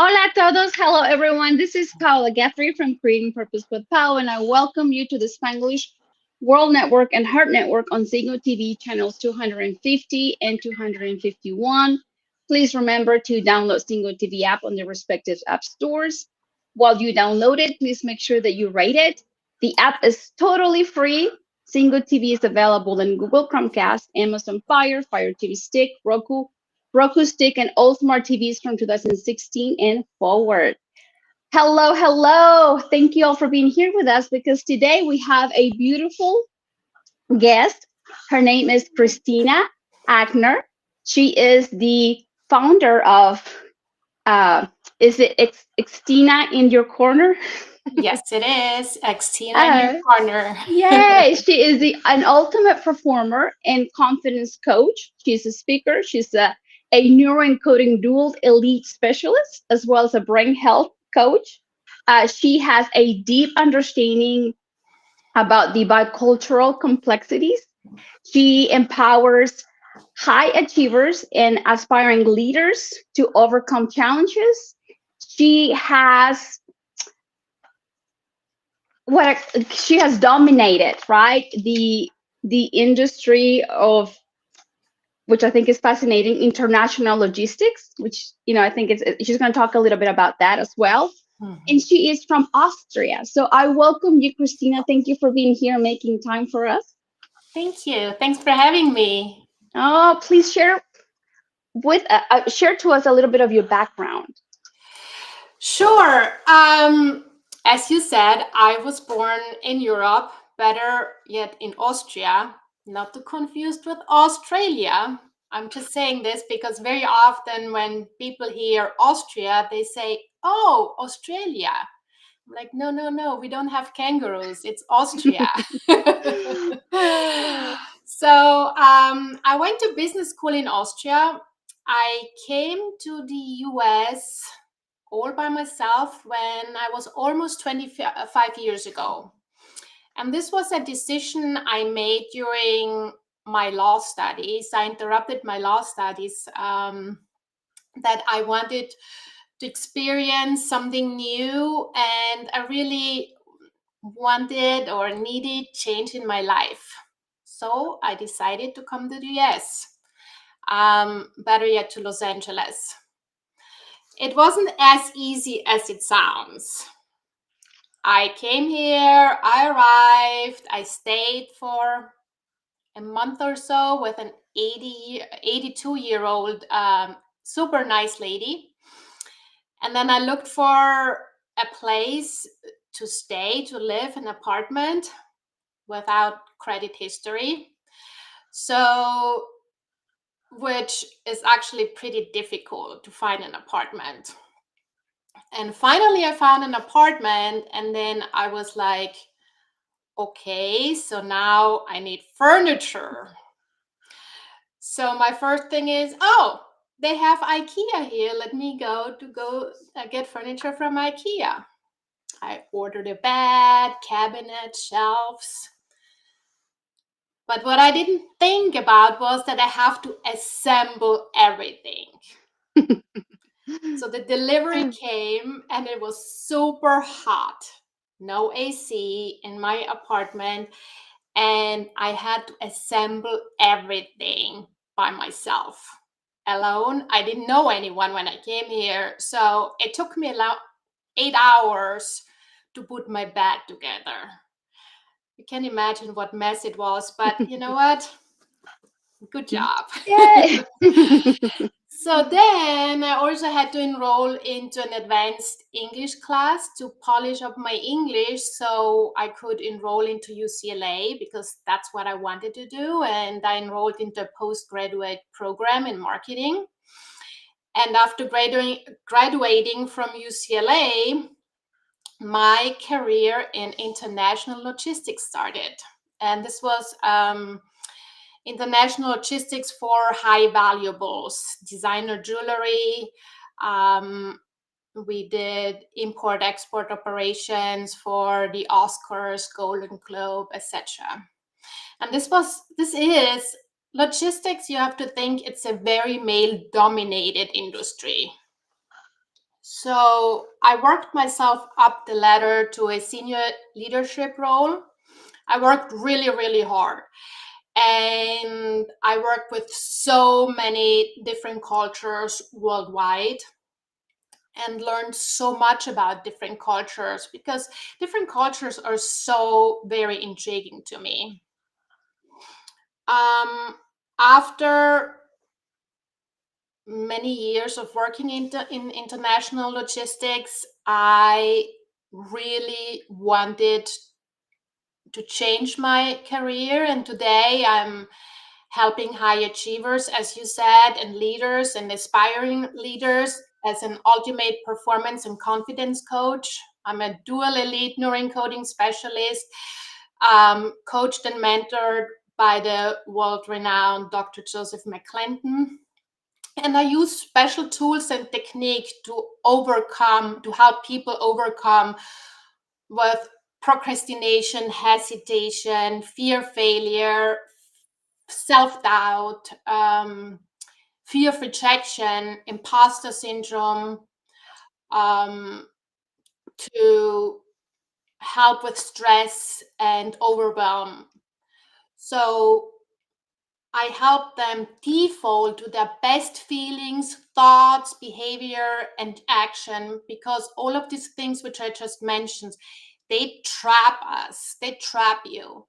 Hola a todos. Hello, everyone. This is Paula Guthrie from Creating Purpose with Pau, and I welcome you to the Spanglish World Network and Heart Network on Signal TV channels 250 and 251. Please remember to download Signal TV app on the respective app stores. While you download it, please make sure that you rate it. The app is totally free. Single TV is available in Google Chromecast, Amazon Fire, Fire TV Stick, Roku Stick, and all smart TVs from 2016 and forward. Hello, hello. Thank you all for being here with us because today we have a beautiful guest. Her name is Christina Aigner. She is the founder of, uh, is it Xtina in your corner? Yes, it is. Xtina in your Uh, corner. Yay! She is an ultimate performer and confidence coach. She's a speaker. She's a neuroencoding dual elite specialist, as well as a brain health coach. She has a deep understanding about the bicultural complexities. She empowers high achievers and aspiring leaders to overcome challenges. She has what she has dominated, right? The industry of, which I think is fascinating, international logistics, which I think she's going to talk a little bit about that as well. And Mhm. she is from Austria. So I welcome you, Christina. Thank you for being here, making time for us. Thank you. Thanks for having me. Oh, please share to us a little bit of your background. Sure. As you said, I was born in Europe, better yet in Austria, not to confuse with Australia. I'm just saying this because very often when people hear Austria, they say, "Oh, Australia." I'm like, no, no, no, we don't have kangaroos. It's Austria. I went to business school in Austria. I came to the US all by myself when I was almost 25 years ago. And this was a decision I made during my law studies. I interrupted my law studies that I wanted to experience something new, and I really wanted or needed change in my life. So I decided to come to the US, better yet to Los Angeles. It wasn't as easy as it sounds. I came here, I arrived, I stayed for a month or so with an 82-year-old super nice lady. And then I looked for a place to stay, to live, an apartment without credit history. So, which is actually pretty difficult to find an apartment. And finally, I found an apartment, and then I was like, okay, so now I need furniture. So my first thing is, oh, they have IKEA here. Let me go get furniture from IKEA. I ordered a bed, cabinet, shelves. But what I didn't think about was that I have to assemble everything. So the delivery came and it was super hot. No AC in my apartment. And I had to assemble everything by myself alone. I didn't know anyone when I came here. So it took me about 8 hours to put my bed together. You can imagine what mess it was, but you know what? Good job. Yay! So then I also had to enroll into an advanced English class to polish up my English so I could enroll into UCLA because that's what I wanted to do. And I enrolled into a postgraduate program in marketing. And after graduating from UCLA, my career in international logistics started. And this was international logistics for high valuables, designer jewelry. Um, we did import export operations for the Oscars, Golden Globe, etc. And this is logistics. You have to think it's a very male dominated industry. So I worked myself up the ladder to a senior leadership role. I worked really, really hard. And I worked with so many different cultures worldwide and learned so much about different cultures because different cultures are so very intriguing to me. After many years of working in international logistics, I really wanted to change my career. And today I'm helping high achievers, as you said, and leaders and aspiring leaders as an ultimate performance and confidence coach. I'm a dual elite neuroencoding specialist, coached and mentored by the world renowned Dr. Joseph McClinton. And I use special tools and technique to help people overcome with procrastination, hesitation, fear, failure, self-doubt, fear of rejection, imposter syndrome, um, to help with stress and overwhelm. So I help them default to their best feelings, thoughts, behavior, and action, because all of these things which I just mentioned, they trap us, they trap you,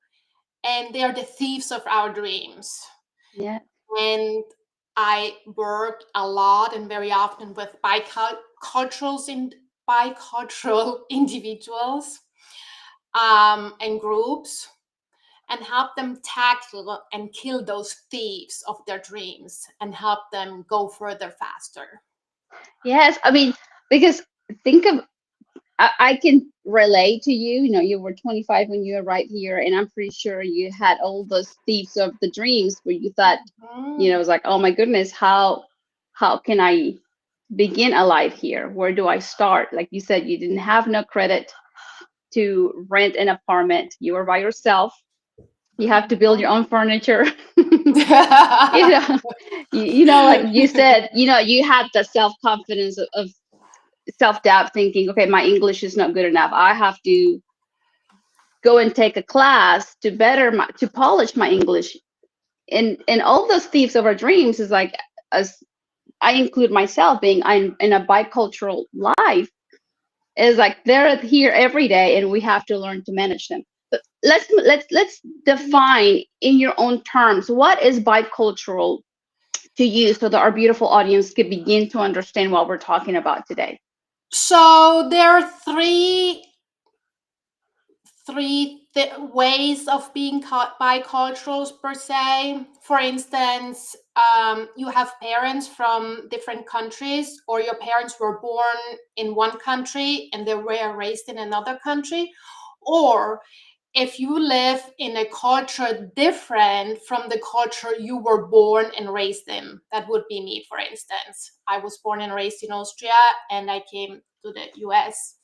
and they are the thieves of our dreams. Yeah. And I work a lot and very often with bicultural individuals, and groups, and help them tackle and kill those thieves of their dreams and help them go further faster. Yes. I mean, because think of, I can relate to you. You know, you were 25 when you arrived here, and I'm pretty sure you had all those thieves of the dreams where you thought, you know, it Mm. was like, oh my goodness, how can I begin a life here? Where do I start? Like you said, you didn't have no credit to rent an apartment. You were by yourself. You have to build your own furniture. You know, you know, like you said, you know, you had the self confidence of self doubt, thinking, okay, my English is not good enough. I have to go and take a class to to polish my English. And all those thieves of our dreams is like, as I include myself being, I'm in a bicultural life, is like they're here every day, and we have to learn to manage them. But let's define in your own terms, what is bicultural to you, so that our beautiful audience could begin to understand what we're talking about today. So there are ways of being bicultural per se. For instance, you have parents from different countries, or your parents were born in one country and they were raised in another country, or if you live in a culture different from the culture you were born and raised in. That would be me, for instance. I was born and raised in Austria, and I came to the US.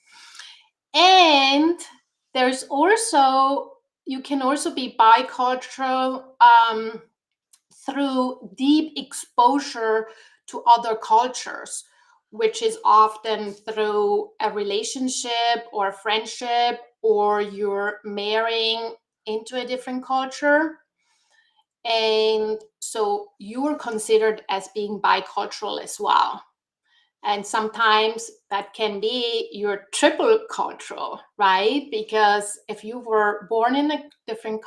And there's also, you can also be bicultural, through deep exposure to other cultures, which is often through a relationship or a friendship, or you're marrying into a different culture. And so you are considered as being bicultural as well. And sometimes that can be your triple cultural, right? Because if you were born in a different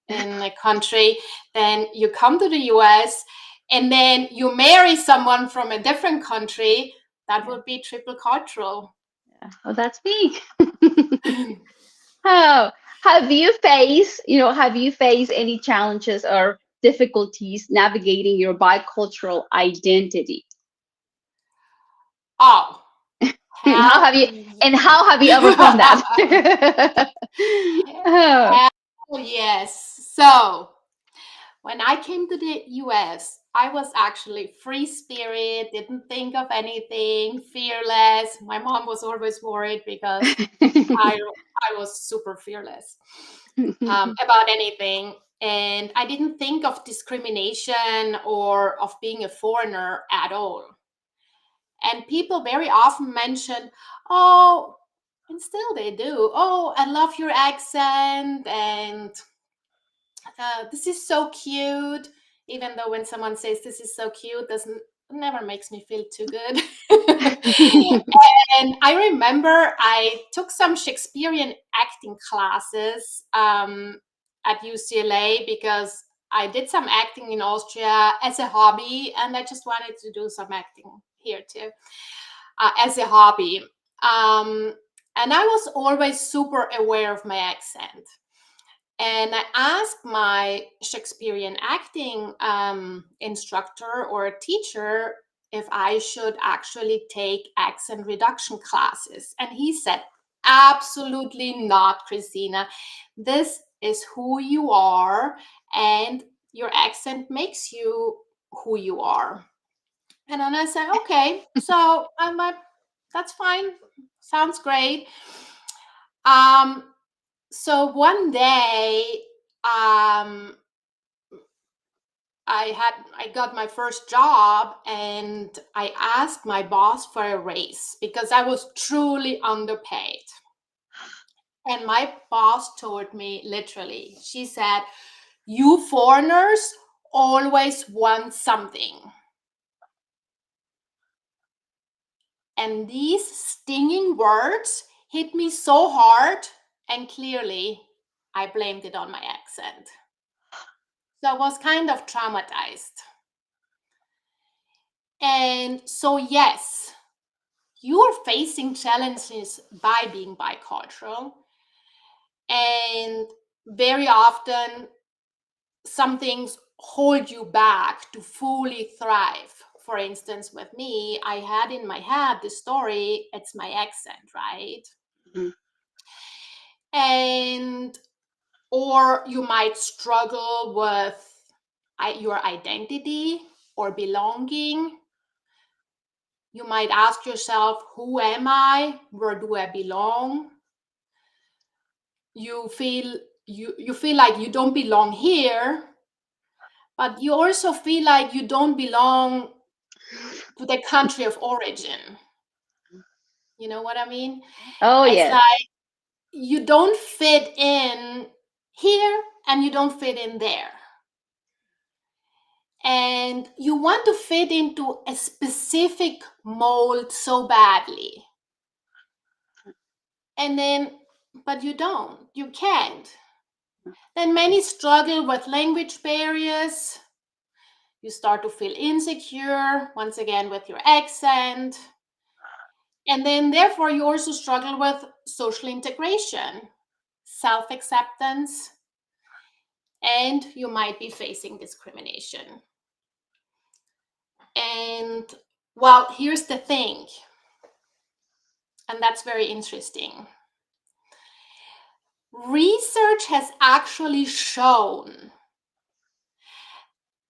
in a country, then you come to the US, and then you marry someone from a different country. That Yeah. would be triple cultural. Yeah. Oh, that's me. Oh, have you faced any challenges or difficulties navigating your bicultural identity? Oh, And hell, how have you overcome that? Oh, hell yes. So when I came to the US, I was actually free spirit, didn't think of anything, fearless. My mom was always worried because I I was super fearless, about anything. And I didn't think of discrimination or of being a foreigner at all. And people very often mention, oh, and still they do, oh, I love your accent, and this is so cute. Even though when someone says this is so cute, doesn't never makes me feel too good. And I remember I took some Shakespearean acting classes at UCLA because I did some acting in Austria as a hobby, and I just wanted to do some acting here too as a hobby. And I was always super aware of my accent. And I asked my Shakespearean acting instructor or teacher if I should actually take accent reduction classes. And he said, absolutely not, Christina. This is who you are, and your accent makes you who you are. And then I said, okay, so I'm like, that's fine. Sounds great. Um, so one day, I got my first job, and I asked my boss for a raise because I was truly underpaid. And my boss told me literally, she said, you foreigners always want something. And these stinging words hit me so hard, and clearly I blamed it on my accent. So I was kind of traumatized. And so, yes, you're facing challenges by being bicultural. And very often, some things hold you back to fully thrive. For instance, with me, I had in my head the story, it's my accent, right? Mhm. And or you might struggle with your identity or belonging. You might ask yourself, who am I? Where do I belong? You feel you feel like you don't belong here, but you also feel like you don't belong to the country of origin. You know what I mean? Oh, It's yes. like you don't fit in here and you don't fit in there. And you want to fit into a specific mold so badly. And then, but you can't. Then many struggle with language barriers. You start to feel insecure, once again, with your accent. And then, therefore, you also struggle with social integration, self acceptance, and you might be facing discrimination. And, well, here's the thing, and that's very interesting. Research has actually shown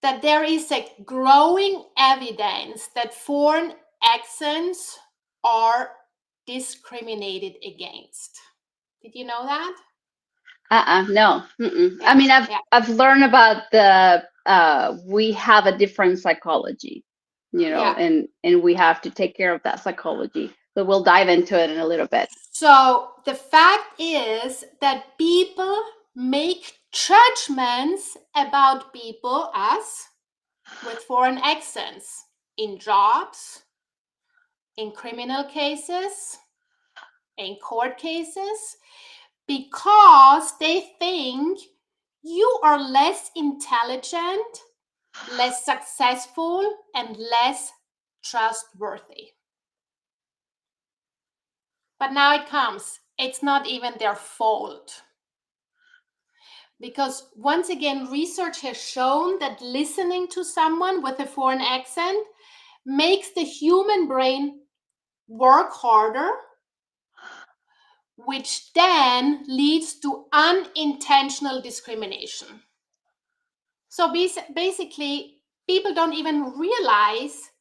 that there is a growing evidence that foreign accents are discriminated against. Did you know that? No. Mm-mm. I Yeah, mean, I've yeah, I've learned about the we have a different psychology, yeah. and we have to take care of that psychology. So we'll dive into it in a little bit. So the fact is that people make judgments about people, us, with foreign accents in jobs, in criminal cases, in court cases, because they think you are less intelligent, less successful, and less trustworthy. But now it comes. It's not even their fault. Because once again, research has shown that listening to someone with a foreign accent makes the human brain work harder, which then leads to unintentional discrimination. So basically, people don't even realize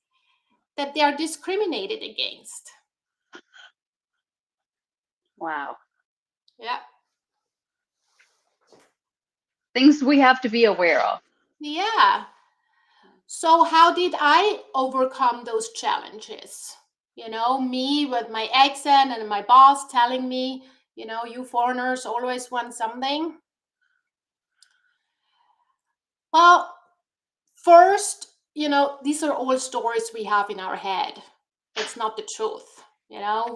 that they are discriminated against. Wow. Yeah. Things we have to be aware of. Yeah. So how did I overcome those challenges? Me with my accent and my boss telling me, you foreigners always want something. Well, first, these are all stories we have in our head. It's not the truth.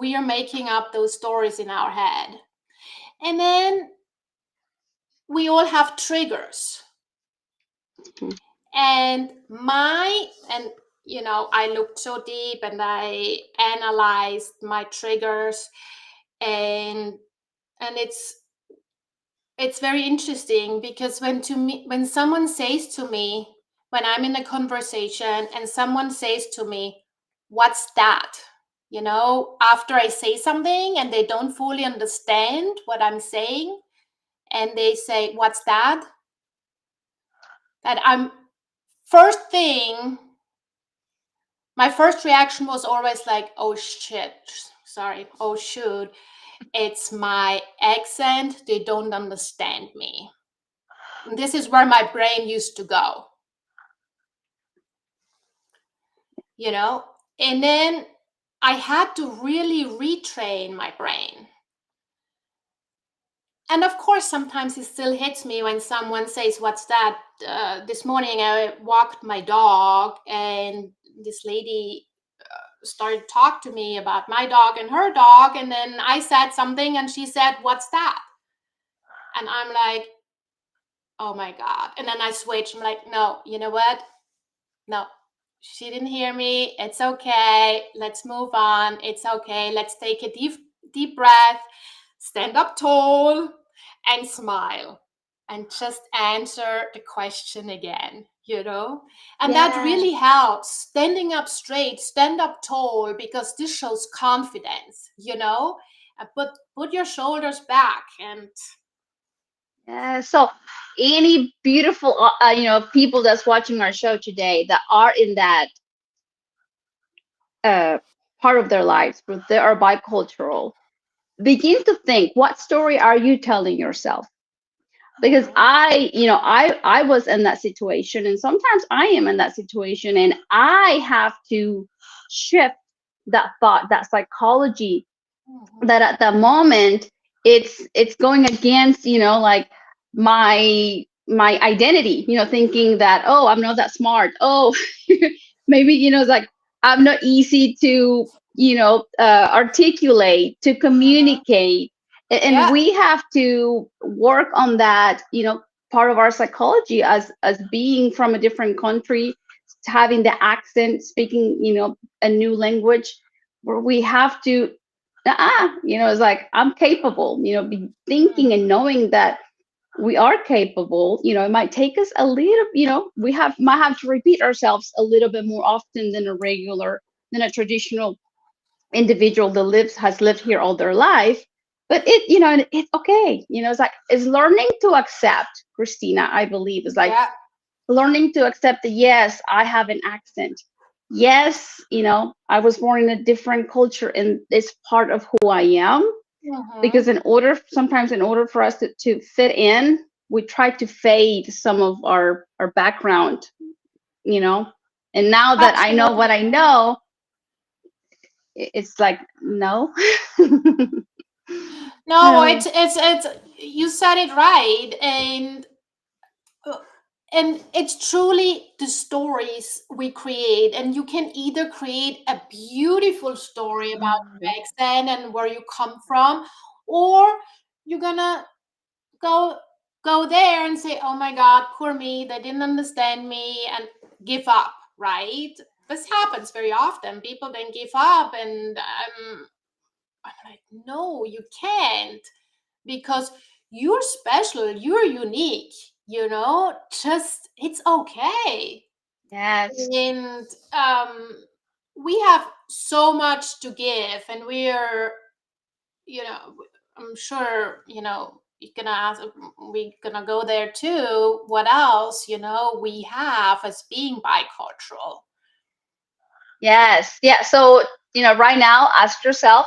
We are making up those stories in our head. And then we all have triggers. And I looked so deep and I analyzed my triggers, and it's very interesting because when someone says to me, when I'm in a conversation and someone says to me, "What's that?" After I say something and they don't fully understand what I'm saying, and they say, "What's that?" That I'm first thing, my first reaction was always like, "Oh shit, sorry, oh shoot, it's my accent, they don't understand me." And this is where my brain used to go, you know? And then I had to really retrain my brain. And of course, sometimes it still hits me when someone says, "What's that?" This morning, I walked my dog, and this lady started to talk to me about my dog and her dog. And then I said something, and she said, "What's that?" And I'm like, "Oh my God." And then I switched. I'm like, "No, you know what? No, she didn't hear me. It's okay. Let's move on. It's okay. Let's take a deep breath, stand up tall, and smile, and just answer the question again, And that Yes. really helps. Standing up straight, stand up tall, because this shows confidence. Put your shoulders back and Yeah. So any beautiful, people that's watching our show today that are in that uh, part of their lives where they are bicultural, begin to think, what story are you telling yourself? Because I was in that situation, and sometimes I am in that situation, and I have to shift that thought, that psychology, that at the moment it's going against like my identity, thinking that, oh, I'm not that smart, oh, maybe it's like I'm not easy to articulate, to communicate. And yeah. we have to work on that, part of our psychology as being from a different country, having the accent, speaking a new language, where we have to it's like I'm capable, be thinking and knowing that we are capable. It might take us a little, we might have to repeat ourselves a little bit more often than a traditional individual that has lived here all their life. But it's okay. It's like, it's learning to accept, Christina, I believe, is like Yeah. learning to accept that, yes, I have an accent. Yes, I was born in a different culture, and it's part of who I am. Because sometimes in order for us to fit in, we try to fade some of our background, you know. And now that I know what Absolutely. I know, it's like, no. No, Uh, it's you said it right, uh, and it's truly the stories we create, and you can either create a beautiful story about your accent and where you come from, or you're gonna go go there and say, "Oh my God, poor me, they didn't understand me," and give up, right? This happens very often. People then give up, and I'm like, "No, you can't, because you're special, you're unique, just it's okay." yes. And we have so much to give, and you know, I'm sure, you're gonna ask, we're gonna go there too. What else, we have as being bicultural? Yes. Yeah. So, right now, ask yourself,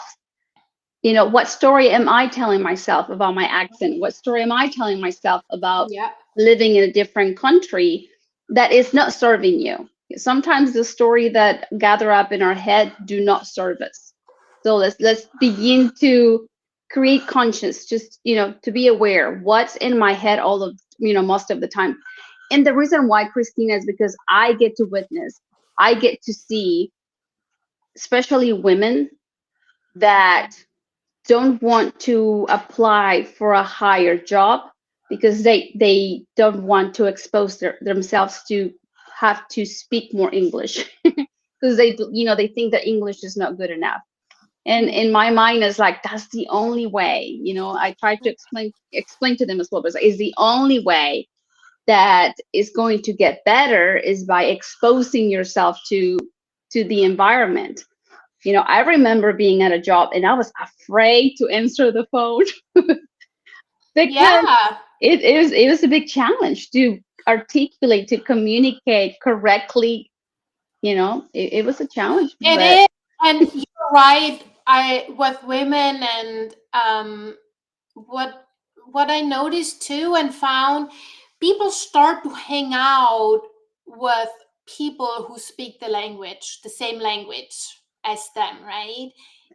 what story am I telling myself about my accent? What story am I telling myself about Yeah. living in a different country that is not serving you? Sometimes the story that gather up in our head do not serve us. So let's begin to create conscious, just to be aware what's in my head all of most of the time. And the reason why, Christina, is because I get to witness, I get to see, especially women that don't want to apply for a higher job because they don't want to expose themselves to have to speak more English because they think that English is not good enough. And in my mind, it's like that's the only way. I try to explain to them as well, but it's the only way that is going to get better is by exposing yourself to the environment. I remember being at a job and I was afraid to answer the phone because Yeah, it was a big challenge to articulate, to communicate correctly. It was a challenge, it but is. And you're right. I with women and what I noticed too and found, people start to hang out with people who speak the language, the same language as them, right?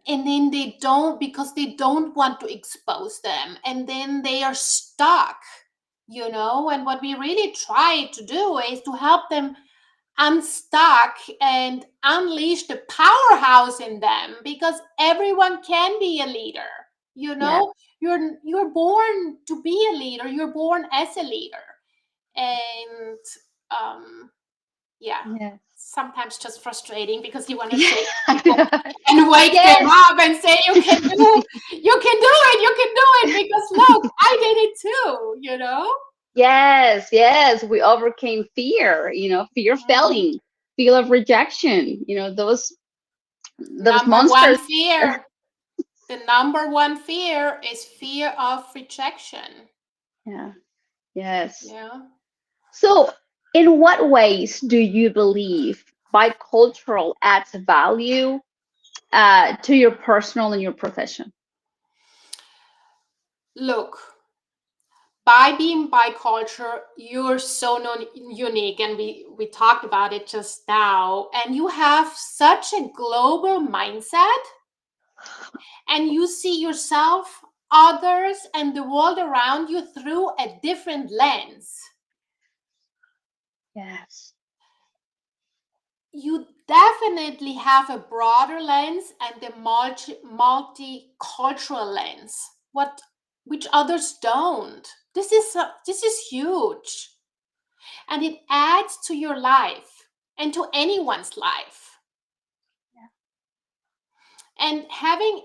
And then they don't, because they don't want to expose them, and then they are stuck, and what we really try to do is to help them unstuck and unleash the powerhouse in them, because everyone can be a leader. you yeah, know you're born to be a leader, you're born as a leader. And yeah, yeah. sometimes just frustrating because you want to shake people Yeah. and wake them Yes. up and say, you can do it, because look, I did it too. Yes, yes, we overcame fear, fear of Mhm. failing, fear of rejection, those Number one monsters. fear. The number one fear is fear of rejection. Yeah, yes. Yeah. So, in what ways do you believe bicultural adds value to your personal and your profession? Look, by being bicultural, you're so unique, and we talked about it just now. And you have such a global mindset, and you see yourself, others, and the world around you through a different lens. Yes. You definitely have a broader lens and a multicultural lens, what which others don't. This is huge, and it adds to your life and to anyone's life. And having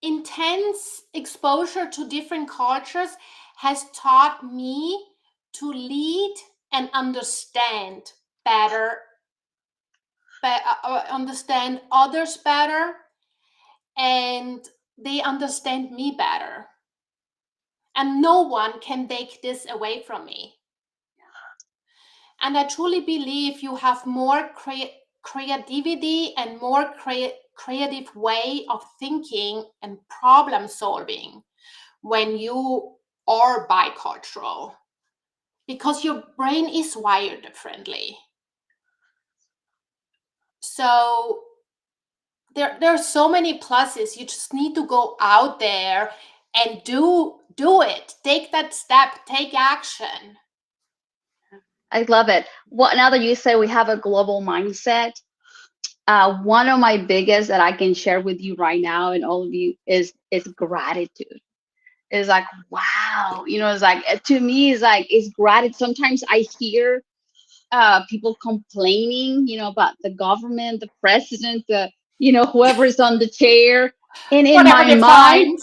intense exposure to different cultures has taught me to lead and understand others better, and they understand me better. And no one can take this away from me. And I truly believe you have more creativity and more creative way of thinking and problem solving when you are bicultural, because your brain is wired differently. So there are so many pluses. You just need to go out there and do it. Take that step, take action. I love it. What now that you say we have a global mindset, one of my biggest that I can share with you right now and all of you is gratitude. It's like wow, it's like to me it's gratitude. Sometimes I hear people complaining, about the government, the president, whoever is on the chair, and in Whatever my they mind, find.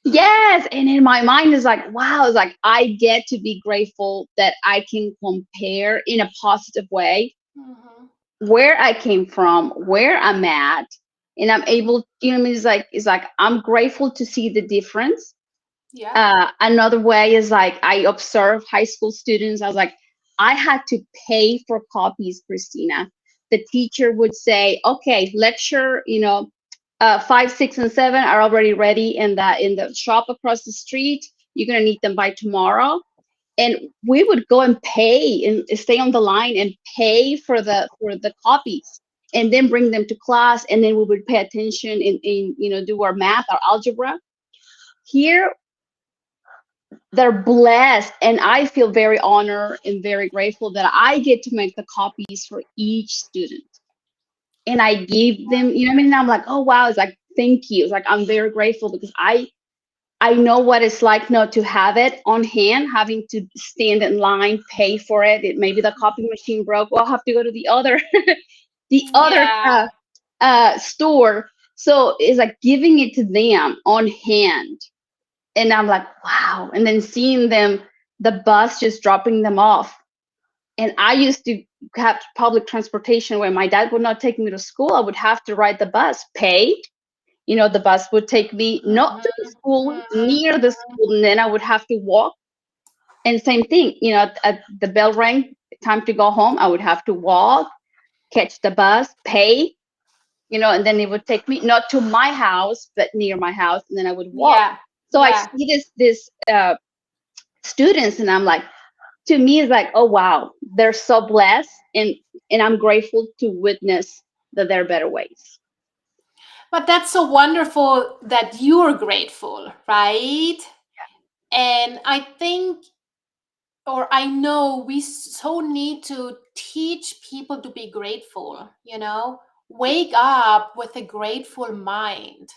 yes, and in my mind is like wow, it's like I get to be grateful that I can compare in a positive way Mhm. where I came from, where I'm at, and I'm able, what I mean, it's like I'm grateful to see the difference. Yeah. Another way is like I observe high school students. I was like, I had to pay for copies, Christina. The teacher would say, okay, lecture, 5, 6, and 7 are already ready in the shop across the street. You're gonna need them by tomorrow. And we would go and pay and stay on the line and pay for the copies, and then bring them to class, and then we would pay attention and do our math, our algebra. Here, they're blessed, and I feel very honored and very grateful that I get to make the copies for each student, and I give them, you know what I mean? I'm like, oh wow, it's like, thank you. It's like, I'm very grateful because I know what it's like not to have it on hand, having to stand in line, pay for it. Maybe the copy machine broke. Well, I'll have to go to the other the other Yeah. store. So it's like giving it to them on hand. And I'm like, wow. And then seeing them, the bus just dropping them off. And I used to have public transportation where my dad would not take me to school. I would have to ride the bus, pay. The bus would take me not to the Mhm, school, mhm. near the school, and then I would have to walk. And same thing, at the bell rang, time to go home, I would have to walk, catch the bus, pay, and then it would take me not to my house, but near my house, and then I would walk. Yeah, So I yeah. see this students, and I'm like, to me, it's like, oh wow, they're so blessed, and I'm grateful to witness that there are better ways. But that's so wonderful that you're grateful, right? And I think, or I know, we so need to teach people to be grateful, wake up with a grateful mind,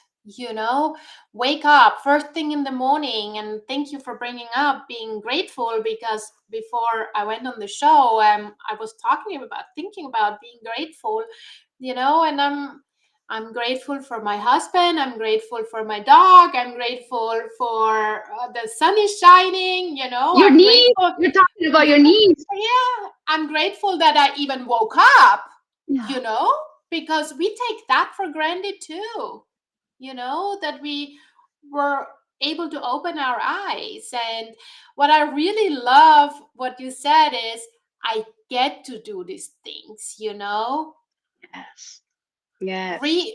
wake up first thing in the morning. And thank you for bringing up being grateful, because before I went on the show, I was talking about thinking about being grateful, and I'm grateful for my husband. I'm grateful for my dog. I'm grateful for the sun is shining. Your I'm needs, grateful. you're talking about your needs. Yeah, I'm grateful that I even woke up, Yeah. you know, because we take that for granted too, that we were able to open our eyes. And what I really love, what you said is, I get to do these things, Yes. Yes. re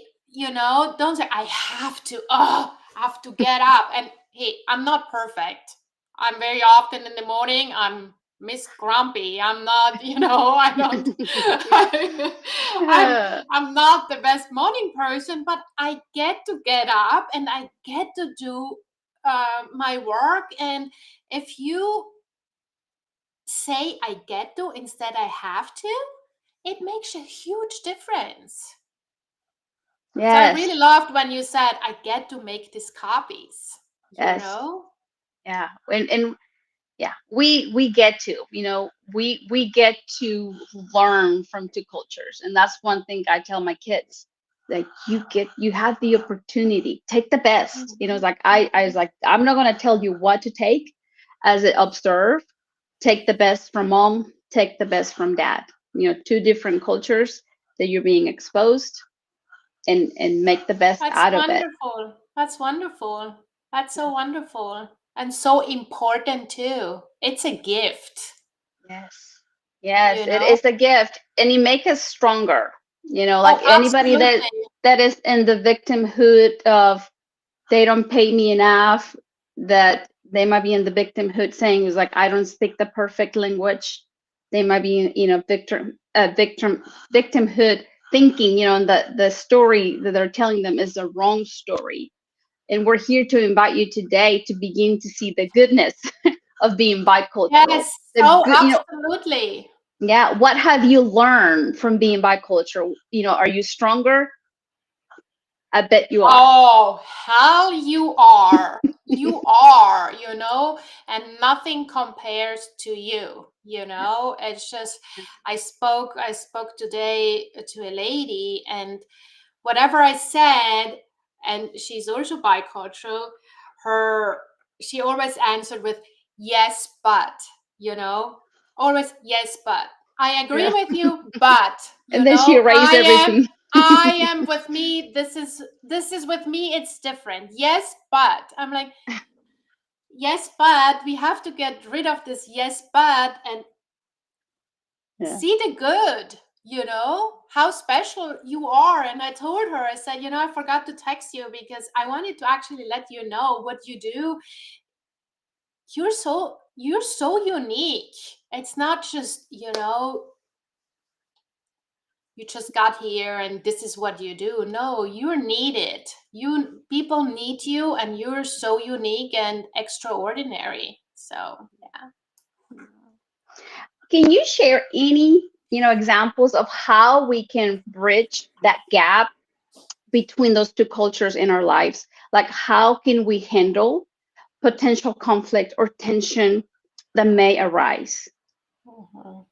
don't say I have to, I have to get up. And hey, I'm not perfect. I'm very often in the morning, I'm Miss Grumpy. I'm not, I don't I'm Uh, I'm not the best morning person, but I get to get up and I get to do my work. And if you say I get to instead I have to, it makes a huge difference. So I yes. really loved when you said, I get to make these copies, you Yes. know? Yeah. And yeah, we get to, we get to learn from two cultures. And that's one thing I tell my kids. Like, you have the opportunity. Take the best. It's Mhm, like, I was like, I'm not gonna tell you what to take as an observe. Take the best from mom, take the best from dad. Two different cultures that you're being exposed, and make the best That's out of it. wonderful. That's wonderful. That's so wonderful. And so important too. It's a gift, Yes. Yes, you it know? is a gift, and it makes us stronger. Like Oh, anybody that absolutely. that is in the victimhood of, they don't pay me enough, that they might be in the victimhood saying is like, I don't speak the perfect language. They might be in, victimhood thinking, and the story that they're telling them is the wrong story. And we're here to invite you today to begin to see the goodness of being bicultural. Yes. The Oh, good, absolutely. yeah, what have you learned from being bicultural? Are you stronger? I bet you are. Oh, hell, you are. You are, and nothing compares to you, It's just, I spoke today to a lady, and whatever I said, and she's also bicultural, her she always answered with yes, but, you know, always yes, but. I agree Yeah. with you, but, And then she erased everything. I am with me. This is with me. It's different. Yes, but I'm like, yes, but we have to get rid of this yes, but, and Yeah. see the good. How special you are. And I told her, I said, I forgot to text you because I wanted to actually let you know what you do. You're so you're so unique. It's not just, you just got here and this is what you do. No, you're needed. People need you, and you're so unique and extraordinary. So, yeah. Can you share any, examples of how we can bridge that gap between those two cultures in our lives? Like, how can we handle potential conflict or tension that may arise? Mhm.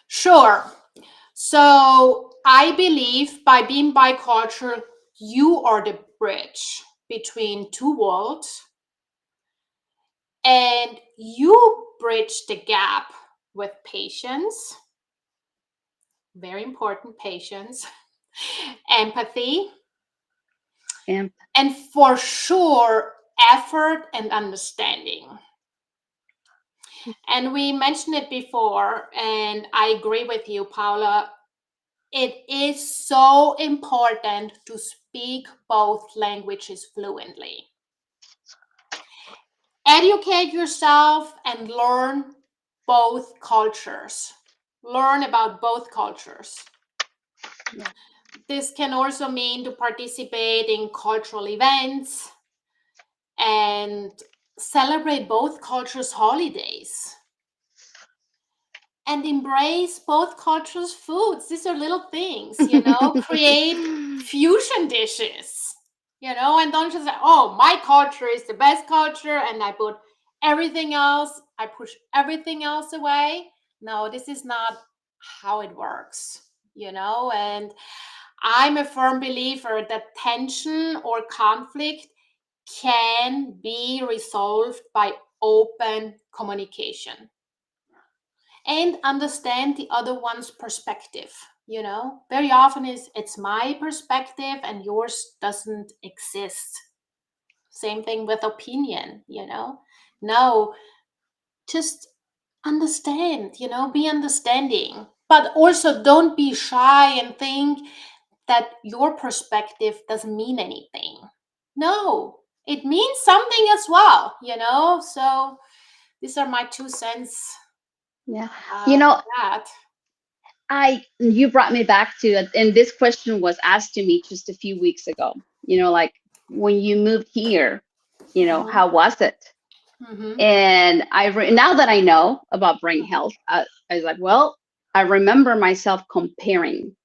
Sure. So, I believe by being bicultural, you are the bridge between two worlds, and you bridge the gap with patience, very important, patience, empathy, And and for sure, effort and understanding. And we mentioned it before, and I agree with you, Paula. It is so important to speak both languages fluently. Educate yourself and learn both cultures. Learn about both cultures. yeah, This can also mean to participate in cultural events and celebrate both cultures' holidays and embrace both cultures' foods. These are little things, create fusion dishes, and don't just say, oh, my culture is the best culture and I push everything else away. No, this is not how it works, and I'm a firm believer that tension or conflict can be resolved by open communication and understand the other one's perspective. Very often it's my perspective and yours doesn't exist. Same thing with opinion. No, just understand, be understanding, but also don't be shy and think that your perspective doesn't mean anything. No, it means something as well. So these are my 2 cents yeah. You about know, that. you brought me back to it, and this question was asked to me just a few weeks ago. Like, when you moved here, Mhm. how was it? Mhm. And now that I know about brain health, I was like, well, I remember myself comparing.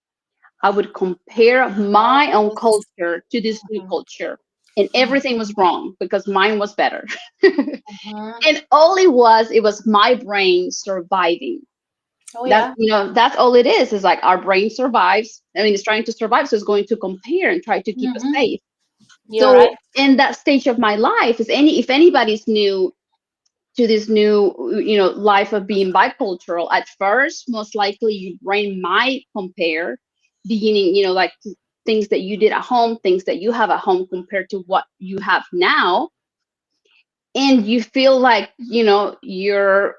I would compare my own Yes. culture to this new Mhm. culture, and Mhm. everything was wrong because mine was better. Mhm. And all it was my brain surviving. Oh That, yeah. that's all it is like our brain survives. I mean, it's trying to survive, so it's going to compare and try to keep us Mhm. safe. You're So right. in that stage of my life, if anybody's new to this new, life of being bicultural, at first most likely your brain might compare, beginning, like things that you did at home, things that you have at home compared to what you have now, and you feel like, your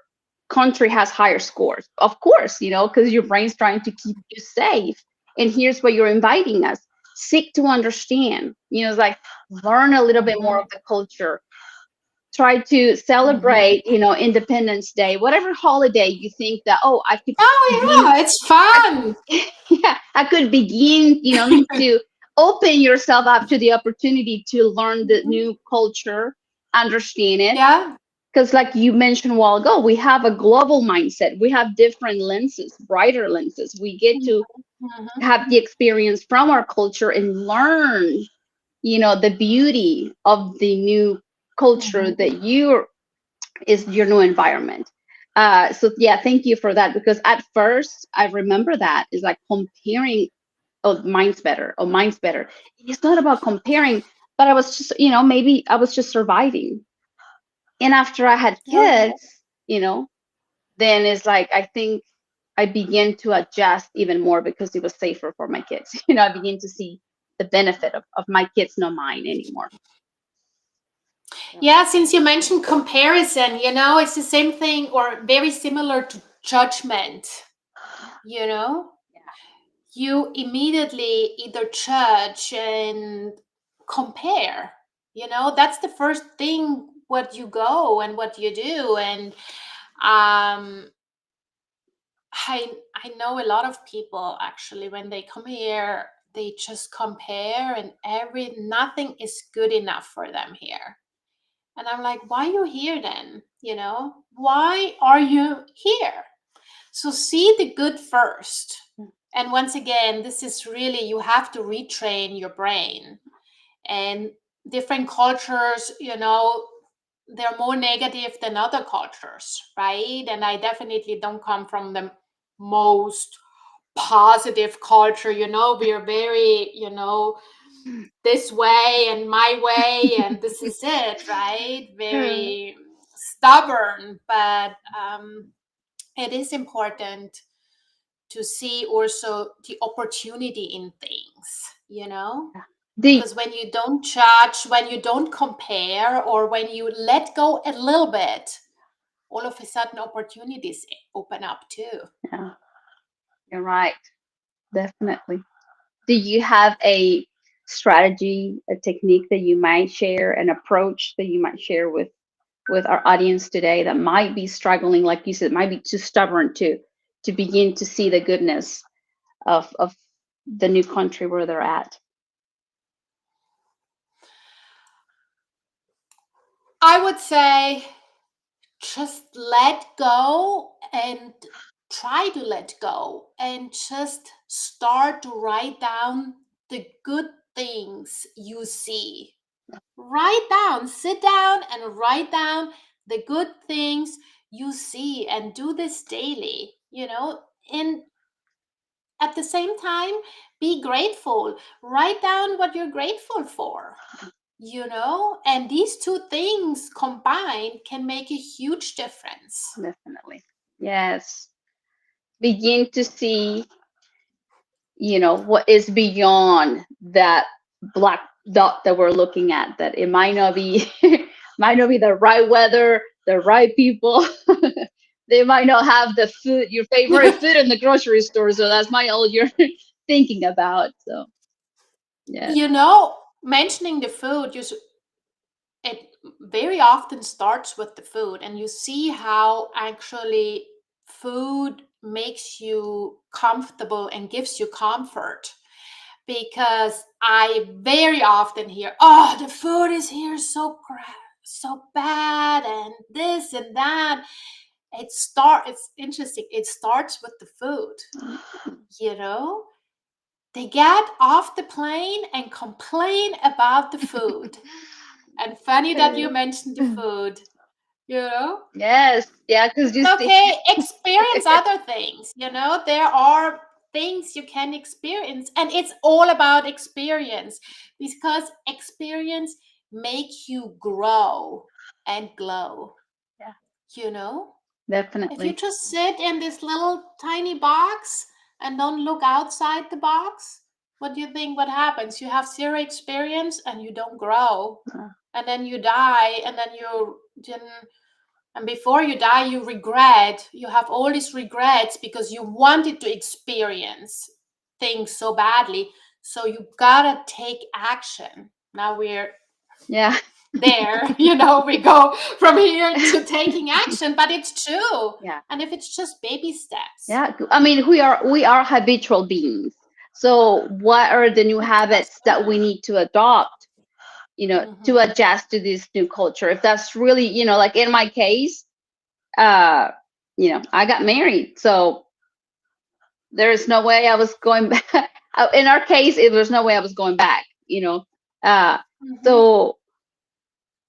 country has higher scores, of course, because your brain's trying to keep you safe. And here's what you're inviting us: seek to understand, it's like, learn a little bit more Mhm. of the culture. Try to Mhm. celebrate, Independence Day, whatever holiday you think that, oh, I could begin. Oh yeah, it's I, fun. yeah, I could begin, to open yourself up to the opportunity to learn the Mhm. new culture, understand it. Yeah. Because, like you mentioned a while ago, we have a global mindset. We have different lenses, brighter lenses. We get Mhm. to Mhm. have the experience from our culture and learn, the beauty of the new culture Mhm. that is your new environment. So yeah, thank you for that, because at first I remember that is like comparing. Oh, mine's better. Oh, mine's better. It's not about comparing, but I was just, maybe I was just surviving. And after I had Oh yeah. kids, you know, then it's like I think I began to adjust even more because it was safer for my kids. I began to see the benefit of my kids, not mine anymore. Yeah. Yeah, since you mentioned comparison, it's the same thing or very similar to judgment, you know? You immediately either judge and compare. That's the first thing what you go and what you do. And um I know a lot of people actually, when they come here, they just compare, and every nothing is good enough for them here. And I'm like, why are you here then? Why are you here? So see the good first. And once again, this is really, you have to retrain your brain. And different cultures, they're more negative than other cultures, right? And I definitely don't come from the most positive culture. We are very, this way and my way, and this is it, right? Very stubborn. But it is important to see also the opportunity in things, The because when you don't judge, when you don't compare, or when you let go a little bit, all of a sudden opportunities open up too. Yeah, you're right. Definitely. Do you have a strategy, a technique that you might share, an approach that you might share with our audience today that might be struggling, like you said, might be too stubborn to begin to see the goodness of the new country where they're at? I would say just let go, and try to let go, and just start to write down the good things you see. Write down, sit down and write down the good things you see, and do this daily, and at the same time, be grateful. Write down what you're grateful for, and these two things combined can make a huge difference. Definitely. Yes. Begin to see, what is beyond that black dot that we're looking at, that it might not be might not be the right weather, the right people. They might not have the food, your favorite food in the grocery store. So that's my all you're thinking about. So yeah. Mentioning the food, it very often starts with the food, and you see how actually food makes you comfortable and gives you comfort. Because I very often hear, "Oh, the food is here so bad, and this and that." It's interesting. It starts with the food, you know. They get off the plane and complain about the food. And funny that you mentioned the food, you know? Yes, yeah, because you It's see. okay. Experience other things, There are things you can experience, and it's all about experience, because experience make you grow and glow, Yeah, you know? If you definitely. just sit in this little tiny box and don't look outside the box, what do you think what happens? You have zero experience and you don't grow. Uh, And then you die, and then you didn't, and before you die, you regret. You have all these regrets because you wanted to experience things so badly. So you gotta take action. Now we're yeah. there, we go from here to taking action, but it's true. Yeah. And if it's just baby steps. Yeah. I mean, we are habitual beings. So what are the new habits that we need to adopt, to Mm-hmm. adjust to this new culture? If that's really, like in my case, uh, I got married. So there is no way I was going back. In our case, it was no way I was going back. Uh, Mm-hmm. so,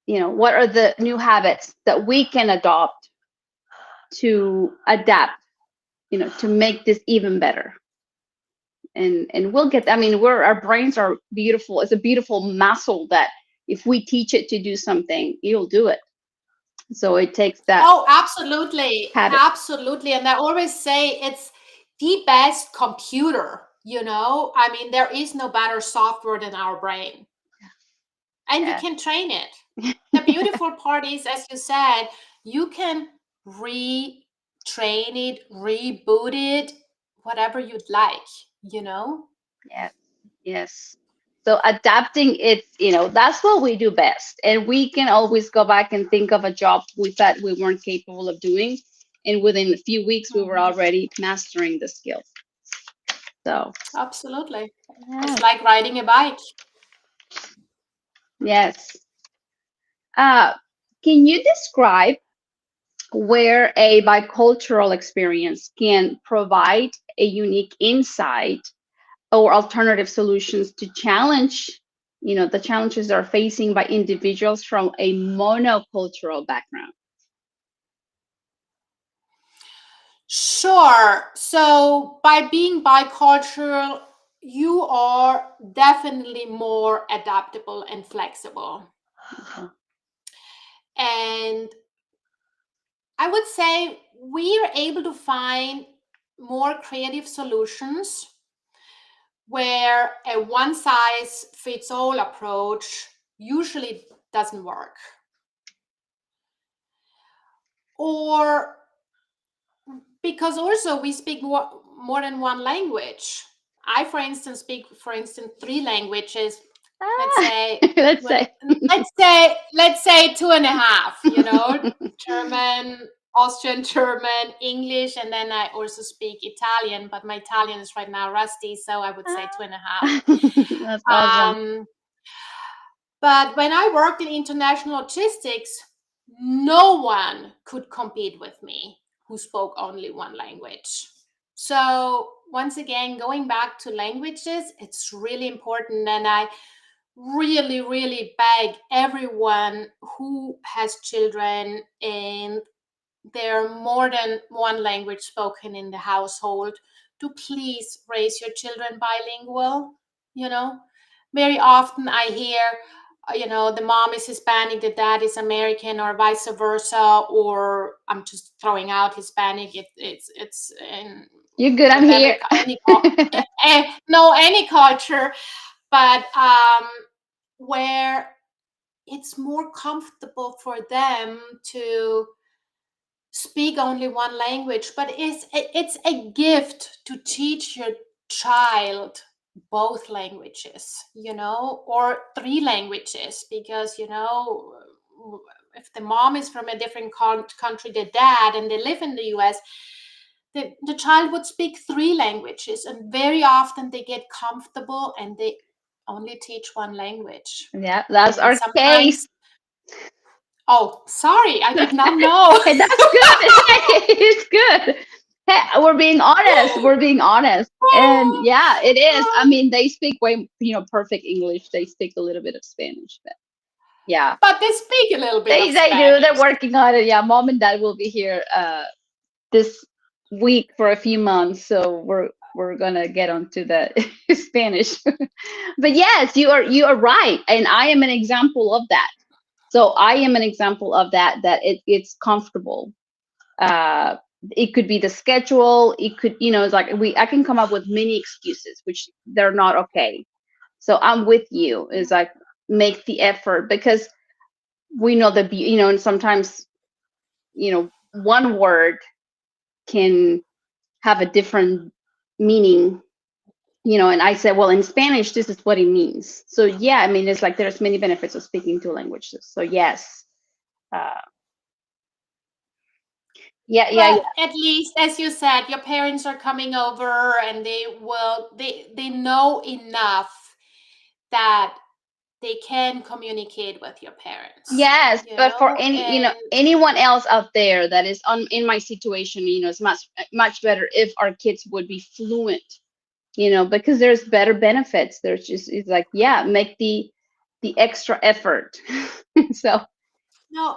what are the new habits that we can adopt to adapt, to make this even better? And we'll get, I mean, our brains are beautiful. It's a beautiful muscle that if we teach it to do something, it'll do it. So it takes that Oh, absolutely. habit. Absolutely. And I always say it's the best computer, I mean, there is no better software than our brain, and you Yeah. can train it. The beautiful part is, as you said, you can retrain it, reboot it, whatever you'd like, Yes. Yes. So adapting, it's, that's what we do best. And we can always go back and think of a job we thought we weren't capable of doing. And within a few weeks, we were Mhm. already mastering the skill. So, Absolutely. It's yes, like riding a bike. yes. Uh, can you describe where a bicultural experience can provide a unique insight or alternative solutions to challenge, the challenges that are facing by individuals from a monocultural background? Sure. So by being bicultural, you are definitely more adaptable and flexible. Okay. And I would say we are able to find more creative solutions where a one size fits all approach usually doesn't work. Or because also we speak more than one language. I, for instance, speak, for instance, three languages. Let's Ah, say, let's say. let's say two and a half. German, Austrian, German, English, and then I also speak Italian. But my Italian is right now rusty, so I would say two and a half. Ah, that's awesome. Um, but when I worked in international logistics, no one could compete with me who spoke only one language. So, once again, going back to languages, it's really important. And I really, really beg everyone who has children and there are more than one language spoken in the household to please raise your children bilingual. You know, very often I hear, the mom is Hispanic, the dad is American, or vice versa, or I'm just throwing out Hispanic. It's in You're good. I'm with here. any culture, but where it's more comfortable for them to speak only one language, but it's a gift to teach your child both languages, or three languages, because if the mom is from a different country, the dad, and they live in the US, the child would speak three languages, and very often they get comfortable and they only teach one language. Yeah, that's And our case. sometimes, oh, sorry, I did not know. Hey, that's good. It's good. Hey, we're being honest. We're being honest. And yeah, it is. I mean, they speak way, perfect English. They speak a little bit of Spanish, but yeah, But they speak a little bit of they do. They're Spanish. working on it. Yeah, mom and dad will be here this week for a few months, so we're gonna get onto the Spanish. But yes, you are right, and I am an example of that. So I am an example of that. That it's comfortable. uh it could be the schedule, it could, it's like I can come up with many excuses which they're not okay. So I'm with you, is like, make the effort, because we know that, and sometimes, one word can have a different meaning, and I said, well, in Spanish this is what it means. So yeah, I mean, it's like there's many benefits of speaking two languages. So yes. uh yeah, yeah, But yeah. at least, as you said, your parents are coming over and they know enough that they can communicate with your parents, Yes, but for any, and anyone else out there that is on in my situation, it's much better if our kids would be fluent, because there's better benefits. There's just, it's like, yeah, make the extra effort. So no,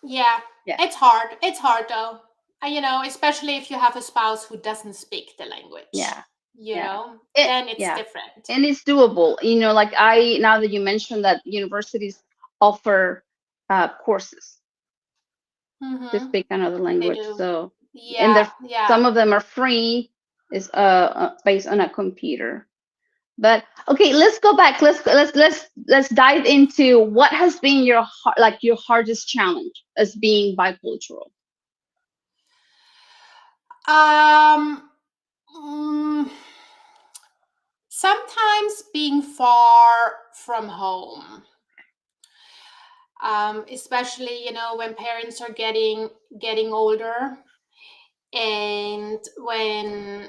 yeah, yeah, it's hard though. Especially if you have a spouse who doesn't speak the language, yeah, yeah. then it's Yeah, different. and it's doable. Like, now that you mentioned that universities offer courses to Mm-hmm. speak another They language. do. So, and Yeah, there, yeah. some of them are free, is based on a computer. But okay, let's go back. Let's dive into what has been your hardest challenge as being bicultural. Um, mm, Sometimes being far from home. Especially, when parents are getting older, and when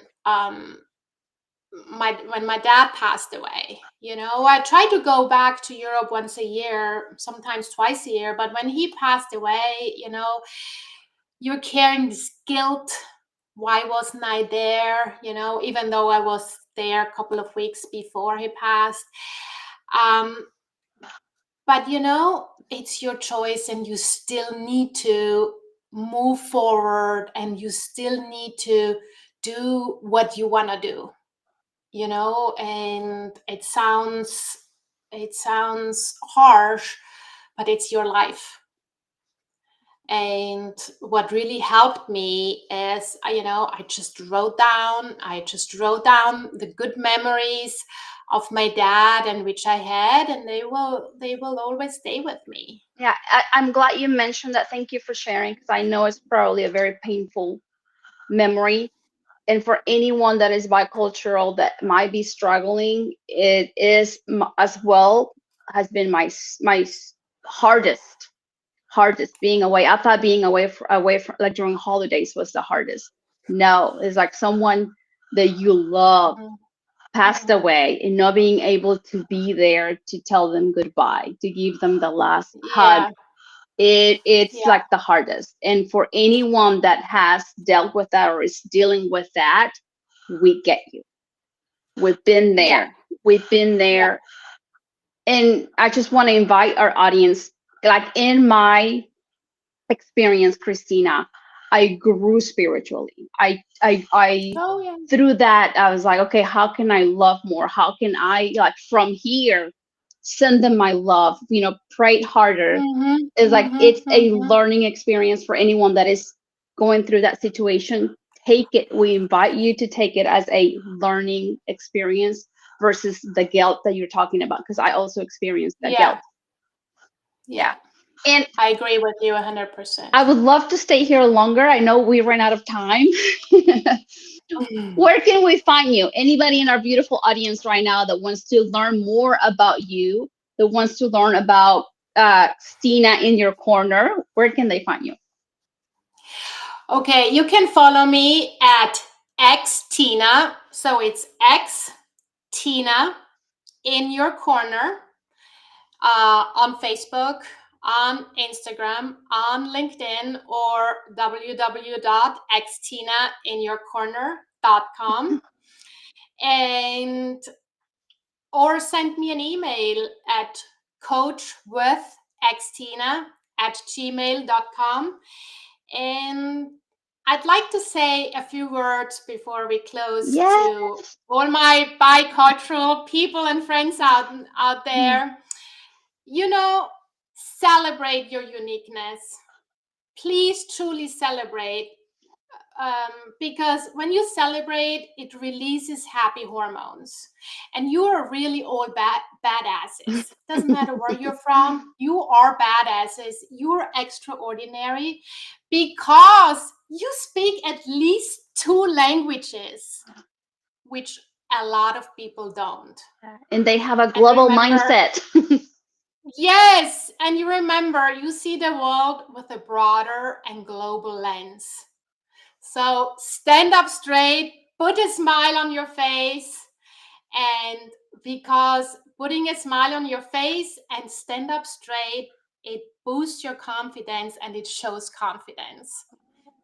my dad passed away. I try to go back to Europe once a year, sometimes twice a year, but when he passed away, you're carrying this guilt. Why wasn't I there? Even though I was there a couple of weeks before he passed. But it's your choice, and you still need to move forward, and you still need to do what you want to do. And it sounds harsh, but it's your life. And what really helped me is, I just wrote down the good memories of my dad, and which I had, and they will always stay with me. Yeah, I'm glad you mentioned that. Thank you for sharing, because I know it's probably a very painful memory. And for anyone that is bicultural that might be struggling, it is as well, has been my hardest being away. I thought being away from, like, during holidays was the hardest. No, it's like someone that you love Mhm. passed away, and not being able to be there to tell them goodbye, to give them the last hug. Yeah, It's yeah, like the hardest. And for anyone that has dealt with that or is dealing with that, we get you. We've been yeah, there. We've been yeah. there. And I just want to invite our audience, like in my experience, Christina, I grew spiritually. I Oh, yeah. through that, I was like, okay, how can I love more? How can I, like, from here, send them my love? Pray harder. Mm-hmm, Is like, mm-hmm, it's a mm-hmm. learning experience for anyone that is going through that situation. Take it. We invite you to take it as a learning experience versus the guilt that you're talking about, because I also experienced that guilt. Yeah, Yeah. yeah. And I agree with you I 100%. would love to stay here longer. I know we ran out of time. Where can we find you? Anybody in our beautiful audience right now that wants to learn more about you, that wants to learn about Stina in your corner, where can they find you? Okay, you can follow me at xtina. So it's X Tina in your corner, on Facebook, on Instagram, on LinkedIn, or www.xtinainyourcorner.com. And or send me an email at coachwithxtina@gmail.com. And I'd like to say a few words before we close to Yes. all my bicultural people and friends out there. You know, celebrate your uniqueness. Please truly celebrate, because when you celebrate, it releases happy hormones, and you are really all badasses. Doesn't matter where you're from, you are badasses. You're extraordinary because you speak at least two languages, which a lot of people don't. And they have a And global remember, mindset. yes, and you remember, you see the world with a broader and global lens. So stand up straight, put a smile on your face, and because putting a smile on your face and stand up straight, it boosts your confidence and it shows confidence.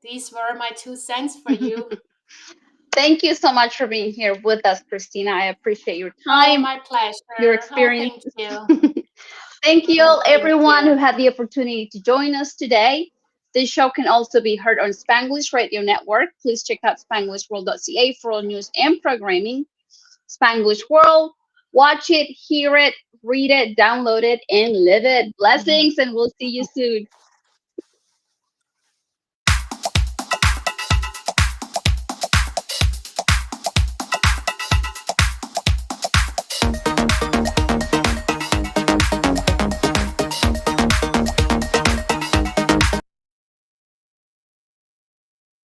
These were my 2 cents for you. Thank you so much for being here with us, Christina. I appreciate your Oh, time, my your pleasure. Oh, experience. thank you. Thank you, all, Thank everyone you. who had the opportunity to join us today. This show can also be heard on Spanglish Radio Network. Please check out spanglishworld.ca for all news and programming. Spanglish World, watch it, hear it, read it, download it, and live it. Blessings, and we'll see you soon.